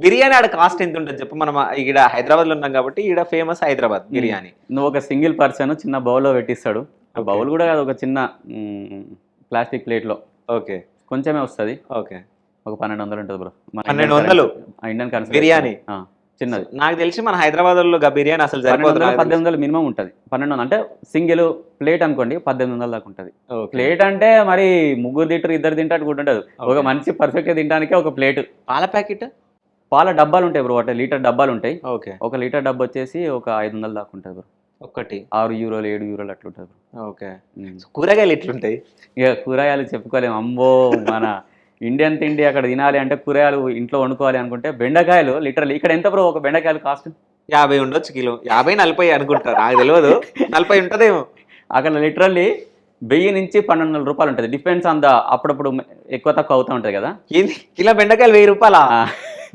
బిర్యానీ ఆడ కాస్ట్ ఎంత ఉంటుంది చెప్పు. మనం ఈడ హైదరాబాద్ లో ఉన్నాం కాబట్టి ఈడ ఫేమస్ హైదరాబాద్ బిర్యానీ. నువ్వు ఒక సింగిల్ పర్సన్ చిన్న బౌల్లో పెట్టిస్తాడు. బౌల్ కూడా కాదు, ఒక చిన్న ప్లాస్టిక్ ప్లేట్లో ఓకే కొంచెమే వస్తుంది. ఓకే ఒక 1200 ఉంటుంది బ్రో. 1200 ఇండియన్ కరెన్సీ బిర్యానీ చిన్నది. నాకు తెలిసి మన హైదరాబాద్ లో బిర్యానీ అసలు 1800 మినిమం ఉంటుంది. 1200 అంటే సింగిల్ ప్లేట్ అనుకోండి 1800 దాకా ఉంటుంది. ప్లేట్ అంటే మరి ముగ్గురు తింటారు, ఇద్దరు తింటారు కూడా ఉంటుంది. ఒక మంచి పర్ఫెక్ట్ తినడానికే ఒక ప్లేట్. పాల ప్యాకెట్, పాల డబ్బాలు ఉంటాయి బ్రో, అంటే లీటర్ డబ్బాలు ఉంటాయి. ఓకే, 1 లీటర్ డబ్బా వచ్చేసి ఒక 500 దాకా ఉంటుంది బ్రో. ఒకటి 6 యూరోలు 7 యూరోలు అట్లా ఉంటుంది బ్రో. ఓకే. కూరగాయలు ఎట్లుంటాయి? ఇక కూరగాయలు చెప్పుకోలేము. అమ్మో, మన ఇండియన్ తిండి అక్కడ తినాలి అంటే కూరగాయలు ఇంట్లో వండుకోవాలి అనుకుంటే బెండకాయలు లిటరల్ ఇక్కడ ఎంత బ్రో ఒక బెండకాయలు కాస్ట్? 50 ఉండొచ్చు కిలో. 50-40 అనుకుంటారు, నాకు తెలియదు. 40 ఉంటుందేమో. అక్కడ లిటరల్లీ 1000 నుంచి 1200 రూపాయలు ఉంటుంది. డిపెండ్స్ ఆన్ ద, అప్పుడప్పుడు ఎక్కువ తక్కువ అవుతూ ఉంటుంది కదా. కిలో బెండకాయలు 1000 రూపాయలా?